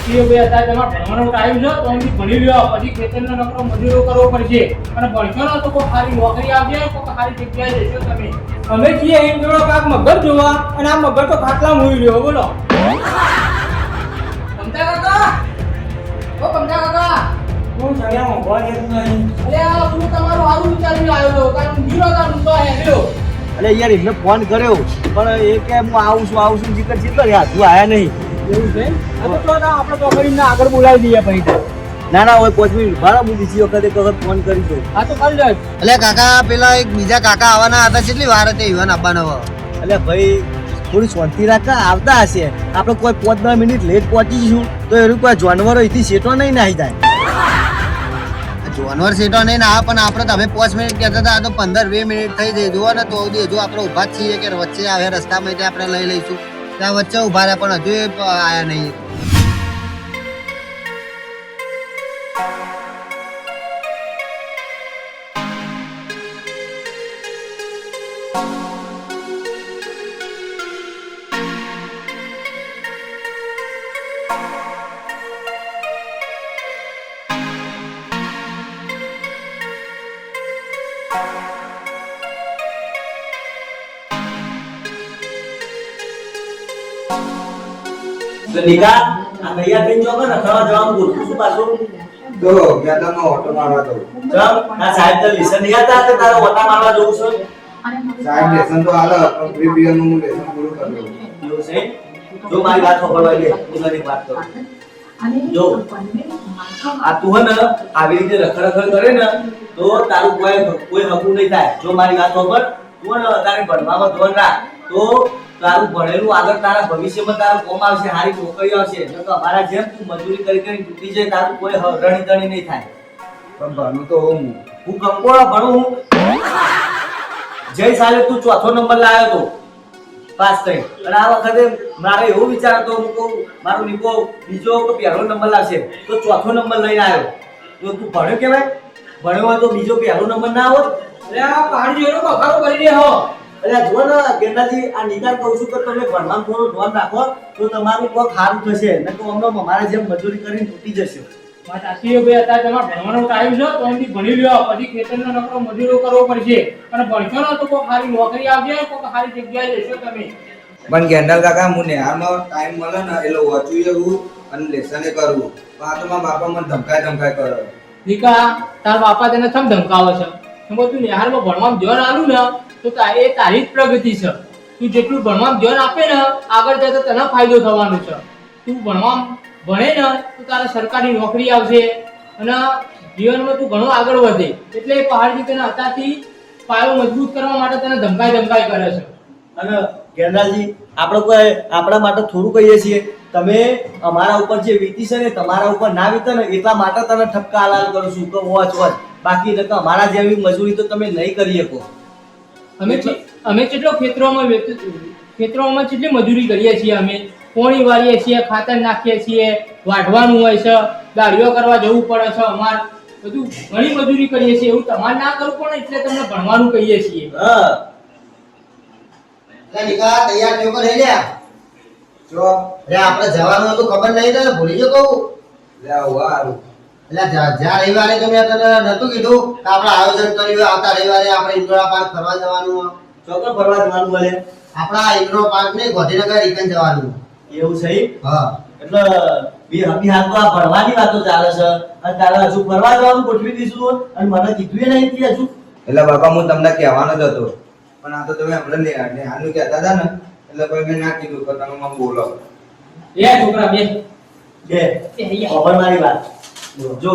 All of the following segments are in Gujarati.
એ ભાઈ અત્યારે તમારે ભણવાનો ટાઈમ છે તો અહીંથી ભણી લ્યો, પછી ખેતરનો નકરો મજૂરો કરવો પડશે અને ભણશો ને તો કોઈ સારી નોકરી આવશે, કોઈ સારી જગ્યાએ જશો તમે. અમે છીએ એમ જોડો કાક મગર જોવા અને આ મગર તો ખાટલા મૂવી રહ્યો. બોલો કમતા કાકા, ઓ કમતા કાકા, હું સળિયા મોંઘવા જેમ નહીં. અરે આ હું તમારું સારું વિચારીને આવ્યો હતો કારણ ગીરો તા ઊંઘો હેલ્યો. અરે યાર એમને ફોન કર્યો પણ એ કે હું આવું છું જીકર જીકર યાર તું આયા નહીં. એવું છે આ તો આપણે તો કરીને આગળ બોલાવી દઈએ પછી તો. ના ના હોય 5 મિનિટ ભાડા હું બીજી વખતે ફોન કરી દઉં. આ તો કરી દે. એટલે કાકા પેલા એક બીજા કાકા આવવાના હતા, કેટલી વાર હતી ઈવન આવવાના? એટલે ભાઈ થોડી શાંતિ રાખ, આવતા હશે. આપણે કોઈ 5-10 મિનિટ લેટ પહોંચીશું તો એનું કોઈ જાનવરો અહીંથી સેટો નહીં નાહી જાય. જાનવર સેટો નહીં ના પણ આપણે તો હવે 5 મિનિટ કહેતા હતા, આ તો 15-20 મિનિટ થઈ જાય. જુઓ ને તો હજુ આપણે ઊભા જ છીએ કે વચ્ચે આવે રસ્તામાં એટલે આપણે લઈ લઈશું. ત્યાં વચ્ચે ઊભા રહ્યા પણ હજુ આયા નહીં. નિકા આ ભૈયા બેન જો ને રખડવા જવાનું બોલતું શું પાછું તો મેદાનમાં ઓટો મારવા દઉં. ચમ ના સાહેબ તો લેસન નહીં હતા કે તારે ઓટા મારવા જવું છે. સાહેબ લેસન તો હાલે પણ પ્રી પીરિયડ નું લેસન પૂરું કરી દઉં. એવું છે જો મારી વાત સાંભળવા લે હું તને એક વાત કરું. જો આ તું હે ને આવી રીતે રખડ કરે ને તો તારું કોઈ હકું નહીં થાય. જો મારી વાત સાંભળ, તું હે ને તારે ભણવામાં ધ્યાન રાખ તો તારું ભણેલું આગળ તારા ભવિષ્યમાં તારું કોમ આવશે, સારી નોકરી આવશે. ન તો અમારા જેમ તું મજૂરી કરી તૂટી જાય તારું કોઈ રણીધણી નહીં થાય. પણ ભણું તો હું કંકોળો ભણું જય સાલે તું 4થો નંબર લાવ્યો તો પાસ થઈ અને આ વખતે મારે એવો વિચાર હતો હું કહું મારો નીકો બીજો કે પહેલો નંબર લાવશે તો 4થો નંબર લઈને આવ્યો. તો તું ભણ્યો કેવાય? ભણ્યો હોય તો બીજો પહેલો નંબર ના હોત. અરે આ પહાડી જેવો બખારો કરી દે હો. એટલે જો ને ગેરનાજી આ નિકાલ કહું છું કે તમે ભણવામાં થોડું ધ્યાન રાખો તો તમારું કોક સારું થશે. ન તો અમને અમારા જેમ મજૂરી કરીને તૂટી જશે. વાત સાચી છે ભાઈ, અત્યારે તમારે ભણવાનો ટાઈમ છે તો અહીંથી ભણી લ્યો, પછી ખેતરનો નકરો મજૂરો કરવો પડશે અને ભણશો ને તો કોઈ સારી નોકરી આવશે, કોઈ સારી જગ્યાએ જશો તમે. પણ ગેંડલ કાકા હું નિહાળમાં ટાઈમ મળે ને એટલે વાંચું એવું અને લેસને કરવું. પણ આ તો મારા બાપા મને ધમકાય કરે. નિકા તારા બાપા તને થમ ધમકાવે છે. હું તું નિહાળમાં ભણવામાં ધ્યાન આલું ને તો એ તારી જ પ્રગતિ છે. તું જેટલું ભણવામાં ધ્યાન આપે ને આગળ જતા તને ફાયદો થવાનો છે. તું ભણવામાં ભણે ને તો તારા સરકારી નોકરી આવશે અને જીવનમાં તું ઘણો આગળ વધે. એટલે એ પહાડી તને અત્યારથી પાયો મજબૂત કરવા માટે તને ધમકાઈ કરે છે. અને ગેરનાજી આપણે કોઈ આપણા માટે થોડું કહીએ છીએ. તમે અમારા ઉપર જે વીતી છે ને તમારા ઉપર ના વીતે ને એટલા માટે તને ઠપકા હાલાલ કરું છું કે વોચ. બાકી અમારા જેવી મજૂરી તો તમે નહીં કરી શકો. અમે કેટલો ખેતરોમાં કેટલી મજૂરી કરીએ છીએ. અમે પોણી વાળીએ છીએ, ખાતર નાખીએ છીએ, વાઢવાનું હોય છે, દાળીઓ કરવા જવું પડે છે. અમાર બધું ઘણી મજૂરી કરીએ છીએ. એવું તમારે ના કરવું પડે એટલે તમને ભણવાનું કહીએ છીએ. નિકા તૈયાર થયો કે નહીં લ્યા? જો અરે આપણે જવાનું હતું ખબર નહીં તો ભૂલી ગયો કહું. લે આવું હારું. એટલે જ્યાં રવિવારે તો મેં તને નતું કીધું કે આપણે આયોજન કર્યું આવતા રવિવારે આપણે ઇન્દ્રા પાર્ક ફરવા જવાનું. ચોક્કસ ફરવા જવાનું બોલે આપણા ઇન્દ્રા પાર્ક ને ગાંધીનગર રિટર્ન જવાનું. એવું છે? હા એટલે બી હાલ તો આ ભણવાની વાતો ચાલે છે અને તારે હજુ ફરવા જવાનું ગોઠવી દઈશું અને મને કીધું નહીં કે હજુ. એટલે બાપા હું તમને કહેવાનો જ હતો પણ આ તો તમે આપણે નિહાળનું કહેતા હતા ને એટલે કોઈ મેં ના કીધું કે તમે મને બોલો. એ છોકરા બે ખબર મારી વાત જો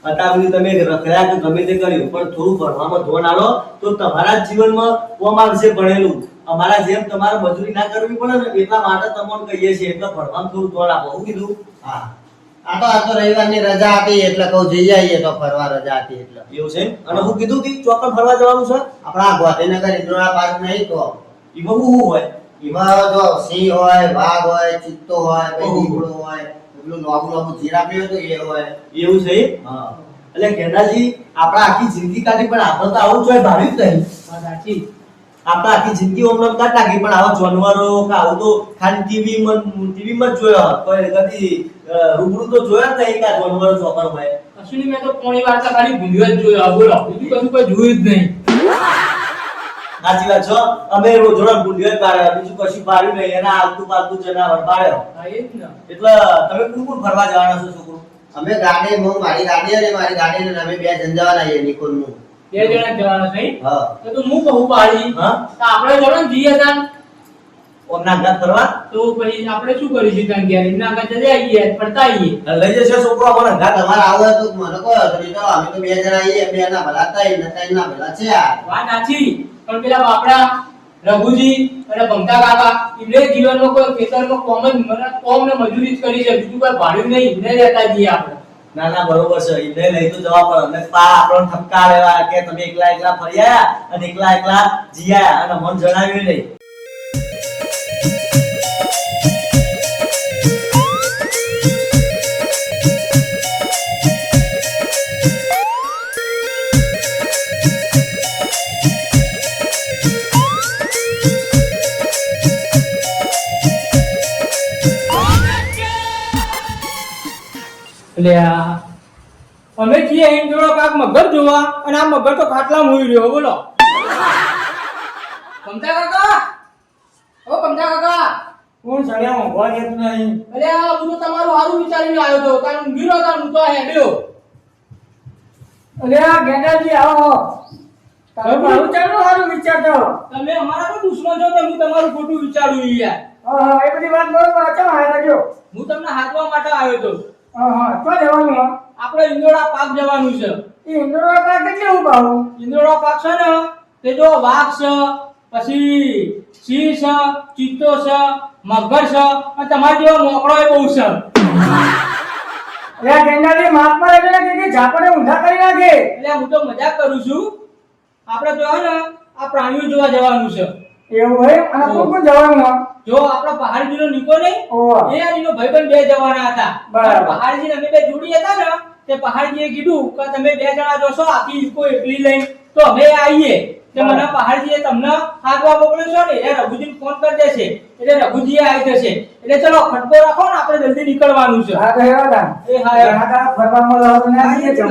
અત્યાર સુધી તમે રખડ્યા કે ગમે તે કર્યું પણ થોડું ભણવામાં ધ્યાન આલો તો તમારા જ જીવનમાં કોમ આવશે ભણેલું. અમારા જેમ તમારે મજૂરી ના કરવી પડે ને એટલા માટે તમને કહીએ છીએ એટલે ભણવામાં થોડું ધ્યાન આપો. હું કીધું? હા આ તો રવિવારની રજા હતી એટલે કહું જઈ આવીએ તો ફરવા રજા હતી એટલે. એવું છે? અને હું કીધું કે ચોક્કસ ફરવા જવાનું છે. આપણા ગાંધીનગર ઇન્દ્રા પાર્ક નહીં તો એમાં શું હોય? એમાં જો સિંહ હોય, વાઘ હોય, ચિત્તો હોય, દીપડો હોય, પેલું નોબુ જીરાફ હોય તો એ હોય. એવું છે? હા. એટલે કેનાજી આપણે આખી જિંદગી કાઢી પણ આપણે તો આવું જોઈએ ભાવ્યું જ નહીં. સાચી. આપણે આખી જિંદગી ઓમણમ કાઢ નાખી પણ આવા જાનવરો કે આવું તો ખાલી ટીવીમાં જ જોયો કોઈ કદી રૂબરૂ તો જોયા જ નહીં કે આ જાનવરો ચોકર હોય. અશ્વિની મેં તો પોણી વાર્તા ખાલી ભૂંડ્યો જ જોયો બોલો બીજું કશું કોઈ જોયું જ નહીં. સાચી વાત છો અમે જોડે ભૂંડિયો જ પાડ્યો બીજું કશું પાડ્યું નહીં એના આવતું પાલતું જનાવર પાડ્યો. હા એ જ ને. એટલે તમે કોણ કોણ ફરવા જવાના છો છોકરો? અમે ગાડી મારી ગાડી અને મારી ગાડી ને અમે 2 જણ જવાના છીએ નિકોલ નું. 2 જણા જવાના છે. હા તો હું કહું પાડી હા તો આપણે જવાનું જઈએ તાન ઓમના ઘર ફરવા તો પછી આપણે શું કરીશું તાન ઘેર એમના આગળ જઈ આવીએ પડતા આવીએ. લઈ જશે છોકરો અમારા ઘર. તમારે આવો તો મને કહો તમે તો અમે તો 2 જણા આવીએ 2 ના ભલા થાય ને 3 ના ભલા છે યાર. વાત સાચી પણ પેલા બાપડા રઘુજી અને ભમતા કાકા એમને જીવનમાં કોઈ ખેતરમાં કોમ ને મજૂરી જ કરી છે બીજું કોઈ ભાડ્યું નહીં એમને રહેતા જઈએ આપણે. ના ના બરોબર છે એને લઈ તો જવા પડે અને પા આપણને ઠપકા લેવા કે તમે એકલા ફરી આયા અને એકલા જી આયા અને મન જણાવ્યું નહીં. એટલે અમે છીએ અહીં જોડો કાક મગર જોવા અને આ મગર તો ખાટલા મૂવી રહ્યો બોલો. કમતા કાકા ઓ કમતા કાકા કોણ સળિયા મોંઘવા જેતું નહીં. અરે આ હું તો તમારું સારું વિચારીને આવ્યો હતો કારણ ઊંઘી રહ્યો હું તો હેડ્યો. અરે આ ગેંડાજી આવો. તમે મારું ચાલો સારું વિચારતો. તમે અમારા તો દુશ્મન છો તો હું તમારું ખોટું વિચાર્યું યાર. હા એ બધી વાત બરોબર ચાલો હાય રાખજો. હું તમને હાથવા માટે આવ્યો હતો. હા તો જવાનું હા. આપણે ઇન્દોરા પાક જવાનું છે. એ ઇન્દોરા પાક કેટલે ઉભાવું? ઇન્દોરા પાક છે ને તે જો વાઘ છે પછી સિંહ છે ચિત્તો છે મગર છે અને તમારા જેવા મોકળો એ બહુ છે. અરે આ ગેંડાજી માપમાં રહેજો ને કે ઝાપડે ઊંધા કરી નાખે. એટલે હું તો મજાક કરું છું. આપણે તો હે ને આ પ્રાણીઓ જોવા જવાનું છે. એવું હોય અને કોણ કોણ જવાનું હા? જો આપણા પહાડજીનો નિકો નહીં ઓહ. એ અને એનો ભાઈબંધ 2 જવાના હતા. બરાબર. પહાડજી અમે 2 જોડી હતા ને તે પહાડજીએ કીધું કે તમે 2 જણા જોશો આખી ઇકો એકલી લઈને તો અમે આવીએ. તે મને પહાડજીએ તમને હાથવા મોકલ્યો છો ને એ રઘુજીને ફોન કરી દેશે એટલે રઘુજી આવી જશે. એટલે ચલો ખટકો રાખો ને આપણે જલ્દી નીકળવાનું છે. હા તો હેવા તા. એ હા યાર. ઘણા ફરવામાં લાવો ને આવીએ છો.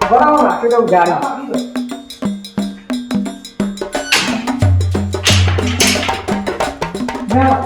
બરાબર રાખી દઉં જાડી. Yeah.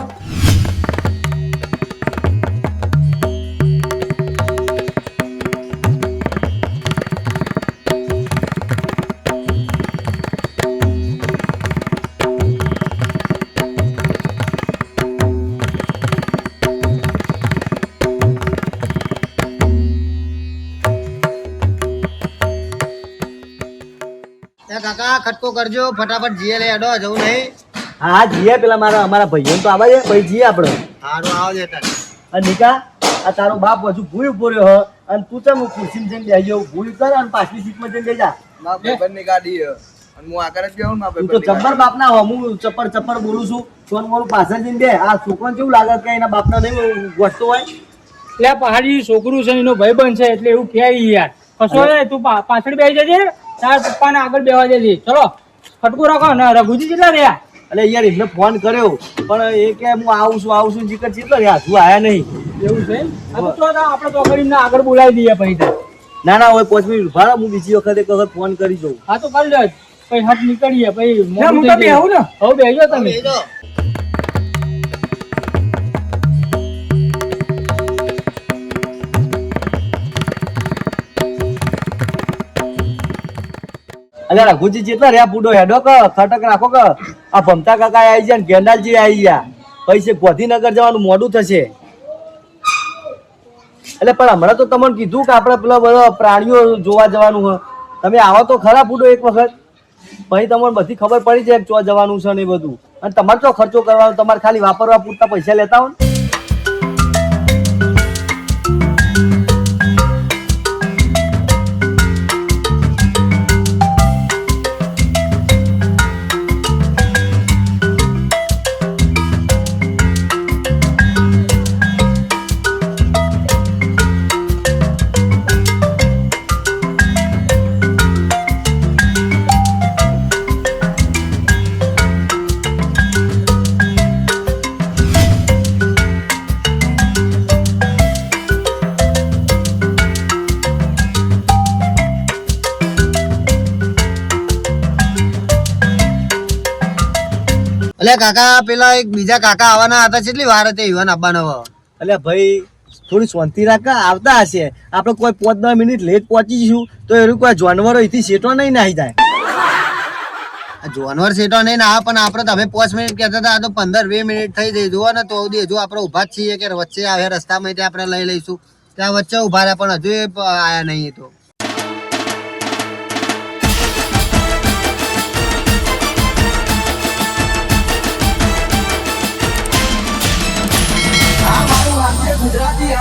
કાકા ખટકો કરજો ફટાફટ જીએ લઈ અડો જવું નહીં. હા જીએ પેલા અમારા ભાઈઓ તો આવા છે ભાઈ જીએ આપણે. સારું આવો છે તારે. અને નિકા આ તારો બાપ હજુ ભૂઈ ઉભો રહ્યો હ અને તું ચમ ખુરશીમાં જઈને બેસી જાવ ભૂઈ કર અને પાછલી સીટમાં જઈને બેસી જા. મારા ભાઈબંધની ગાડી છે અને હું આગળ જ બેહું ને મારા તું તો ભાઈબંધની જબ્બર બાપના હો હું ચપ્પર બોલું છું સોન મોરું પાછળ જઈને બે આ છોકરાને કેવું લાગે કે એના બાપના નહીં ગોઠતો હોય. એટલે આ પહાડી છોકરું છે એનો ભાઈબંધ છે એટલે એવું કહે યાર. કશો નહીં તું પાછળ બેસી જજે તાર પપ્પાને આગળ બેસવા જજે. ચલો ખટકો રાખો ને રઘુજી કેટલા રહ્યા? એટલે યાર એમને ફોન કર્યો પણ એ કે હું આવું છું જીકર ચેટલો રહ્યા હજુ આયા નહીં. એવું છે આ તો આપણે તો કરીને આગળ બોલાવી દઈએ પછી. ના ના હવે 5 મિનિટ ઉભા રહો હું બીજી વખત એક વખત ફોન કરી જોઉં. હા તો કરી લે પછી હાથ નીકળીએ પછી ના, હું તો બેહું ને. હવે બેસજો તમે. બેસજો. અલ્યા રઘુજી જેટલા રહ્યા પૂડો હેડો કે ખટક રાખો કે આ ભમતા કાકા આવી ગયા ને ગેંડાલજી આવી ગયા પછી ગોધીનગર જવાનું મોડું થશે. એટલે પણ હમણાં તો તમને કીધું કે આપણે પેલા બધા પ્રાણીઓ જોવા જવાનું હોય તમે આવો તો ખરા પૂડો એક વખત પછી તમને બધી ખબર પડી જાય કે ચો જવાનું છે ને એ બધું અને તમારે તો ખર્ચો કરવાનો તમારે ખાલી વાપરવા પૂરતા પૈસા લેતા હોય ને. એટલે કાકા પેલા એક બીજા કાકા આવવાના હતા, કેટલી વાર હતી ઈવન આવવાનો હવે? એટલે ભાઈ થોડી શાંતિ રાખ, આવતા હશે. આપણે કોઈ 5-10 મિનિટ લેટ પહોંચી જઈશું તો એવું કોઈ જાનવરો અહીંથી સેટો નહીં નાહી જાય. આ જાનવર સેટો નહીં ના આવે, પણ આપણે તમે 5 મિનિટ કહેતા હતા, આ તો 15-20 મિનિટ થઈ જઈ જુઓ ને, તો હજુ આપણે ઉભા જ છીએ કે વચ્ચે આવે રસ્તામાં ત્યાં આપણે લઈ લઈશું. ત્યાં વચ્ચે ઉભા રહ્યા પણ હજુ એ આયા નહીં. એ તો ગુજરાતી